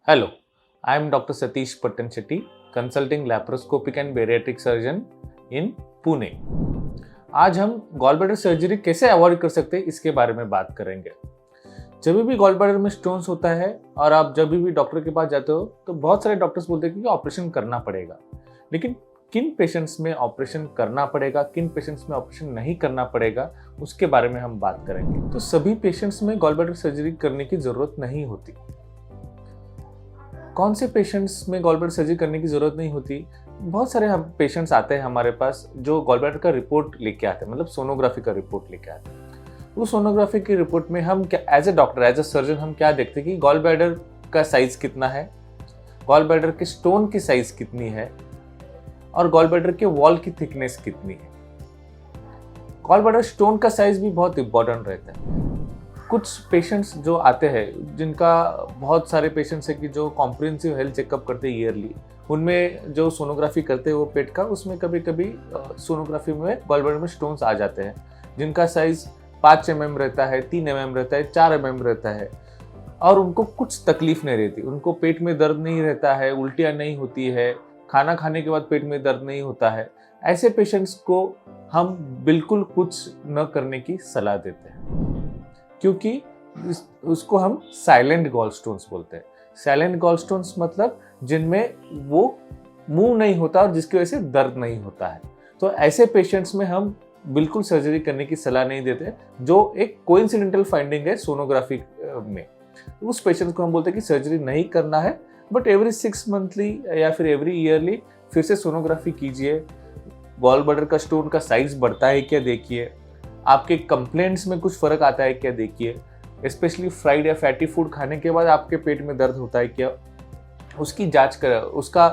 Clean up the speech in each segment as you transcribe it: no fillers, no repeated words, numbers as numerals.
Hello, I am Dr. Satish Pattan-Shetty, consulting laparoscopic and bariatric surgeon in Pune. आज हम gall bladder surgery कैसे avoid कर सकते हैं इसके बारे में बात करेंगे। जब भी गॉल ब्लैडर में स्टोन्स होता है और आप जब भी डॉक्टर के पास जाते हो तो बहुत सारे डॉक्टर्स बोलते हैं कि ऑपरेशन करना पड़ेगा, लेकिन किन पेशेंट्स में ऑपरेशन करना पड़ेगा, किन पेशेंट्स में ऑपरेशन नहीं करना पड़ेगा, उसके बारे में हम बात करेंगे। तो सभी पेशेंट्स में गॉल ब्लैडर सर्जरी करने की जरूरत नहीं होती। कौन से पेशेंट्स में गॉल ब्लैडर सर्जरी करने की जरूरत नहीं होती? बहुत सारे हम पेशेंट्स आते हैं हमारे पास जो गॉल ब्लैडर का रिपोर्ट लेके आते हैं, मतलब सोनोग्राफी का रिपोर्ट लेके आते हैं। उस सोनोग्राफी की रिपोर्ट में हम क्या as a doctor, as a surgeon हम क्या देखते हैं कि गॉल ब्लैडर का साइज कितना है, गॉल ब्लैडर के स्टोन की साइज कितनी है और गॉल ब्लैडर के वॉल की थिकनेस कितनी है। गॉल ब्लैडर स्टोन का साइज भी बहुत इंपॉर्टेंट रहता है। कुछ पेशेंट्स जो आते हैं, जिनका बहुत सारे पेशेंट्स हैं कि जो कॉम्प्रिहेंसिव हेल्थ चेकअप करते हैं ईयरली, उनमें जो सोनोग्राफी करते हैं वो पेट का, उसमें कभी कभी सोनोग्राफी में गॉल ब्लैडर में स्टोन्स आ जाते हैं जिनका साइज 5 mm रहता है, 3 mm रहता है, 4 mm रहता है और उनको कुछ तकलीफ नहीं रहती, उनको पेट में दर्द नहीं रहता है, उल्टियाँ नहीं होती है, खाना खाने के बाद पेट में दर्द नहीं होता है। ऐसे पेशेंट्स को हम बिल्कुल कुछ न करने की सलाह देते हैं, क्योंकि उसको हम साइलेंट गॉल स्टोन्स बोलते हैं। साइलेंट गॉल स्टोन्स मतलब जिनमें वो मूव नहीं होता और जिसकी वजह से दर्द नहीं होता है। तो ऐसे पेशेंट्स में हम बिल्कुल सर्जरी करने की सलाह नहीं देते, जो एक कोइंसिडेंटल फाइंडिंग है सोनोग्राफी में। उस पेशेंट्स को हम बोलते हैं कि सर्जरी नहीं करना है, बट एवरी 6 मंथली या फिर एवरी ईयरली फिर से सोनोग्राफी कीजिए। गॉल ब्लैडर का स्टोन का साइज बढ़ता है क्या देखिए, आपके कंप्लेंट्स में कुछ फर्क आता है क्या देखिए, स्पेशली फ्राइड या फैटी फूड खाने के बाद आपके पेट में दर्द होता है क्या, उसकी जांच कर, उसका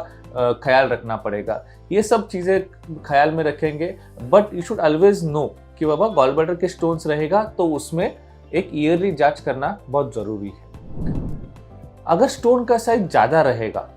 ख्याल रखना पड़ेगा। ये सब चीज़ें ख्याल में रखेंगे, but you should always no कि बाबा गॉल ब्लैडर के स्टोन्स रहेगा तो उसमें एक ईयरली जांच करना बहुत ज़रूरी है। अगर स्टोन का साइज ज़्यादा रहेगा,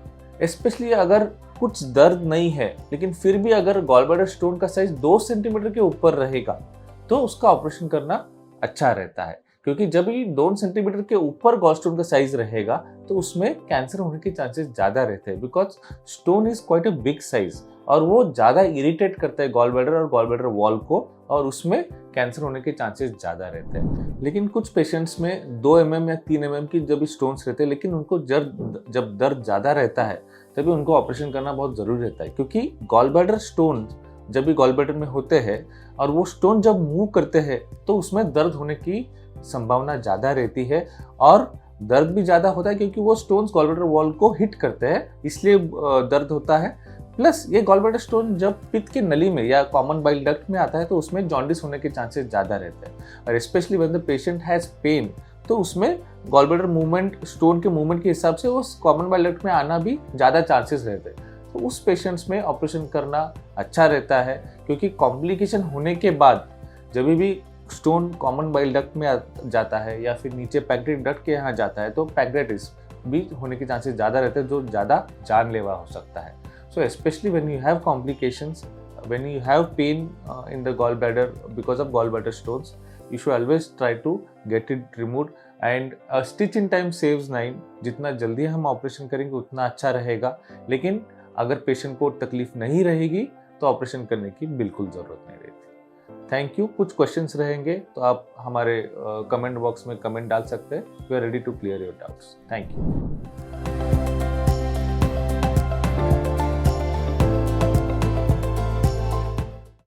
स्पेशली अगर कुछ दर्द नहीं है लेकिन फिर भी अगर गॉल ब्लैडर स्टोन का साइज 2 सेंटीमीटर के ऊपर रहेगा तो उसका ऑपरेशन करना अच्छा रहता है, क्योंकि जब ये 2 सेंटीमीटर के ऊपर गॉल स्टोन का साइज रहेगा तो उसमें कैंसर होने के चांसेस ज़्यादा रहते हैं, because stone is quite a big size और वो ज़्यादा इरिटेट करता है गॉल ब्लैडर और गॉल ब्लैडर वॉल को, और उसमें कैंसर होने के चांसेस ज़्यादा रहते हैं। लेकिन कुछ पेशेंट्स में 2 mm या 3 mm की जब स्टोन्स रहते हैं, लेकिन उनको जब दर्द ज़्यादा रहता है तभी उनको ऑपरेशन करना बहुत ज़रूरी रहता है, क्योंकि गॉल ब्लैडर स्टोन जब भी गॉल ब्लैडर में होते हैं और वो स्टोन जब मूव करते हैं तो उसमें दर्द होने की संभावना ज़्यादा रहती है और दर्द भी ज़्यादा होता है, क्योंकि वो स्टोन्स गॉल ब्लैडर वॉल को हिट करते हैं, इसलिए दर्द होता है। प्लस ये गॉल ब्लैडर स्टोन जब पित्त की नली में या कॉमन बाइल डक्ट में आता है तो उसमें जॉन्डिस होने के चांसेस ज़्यादा रहते हैं, और specially when the patient has pain तो उसमें गॉल ब्लैडर मूवमेंट, स्टोन के मूवमेंट के हिसाब से उस कॉमन बाइल डक्ट में आना भी ज़्यादा चांसेस रहते हैं। तो उस पेशेंट्स में ऑपरेशन करना अच्छा रहता है, क्योंकि कॉम्प्लिकेशन होने के बाद जब भी स्टोन कॉमन बाइल डक्ट में जाता है या फिर नीचे पैंक्रियाटिक डक्ट के यहाँ जाता है तो पैंक्रियाटिस भी होने के चांसेस ज़्यादा रहते हैं, जो ज़्यादा जानलेवा हो सकता है। So specially when you have complications, when you have pain in the gall bladder because of gall bladder stones, you should always try to get it removed, and a stitch in time saves 9। जितना जल्दी हम operation करेंगे उतना अच्छा रहेगा, लेकिन अगर patient को तकलीफ नहीं रहेगी तो ऑपरेशन करने की बिल्कुल ज़रूरत नहीं रहती। Thank you. कुछ क्वेश्चंस रहेंगे तो आप हमारे कमेंट बॉक्स में कमेंट डाल सकते हैं। We are ready to clear your doubts. Thank you.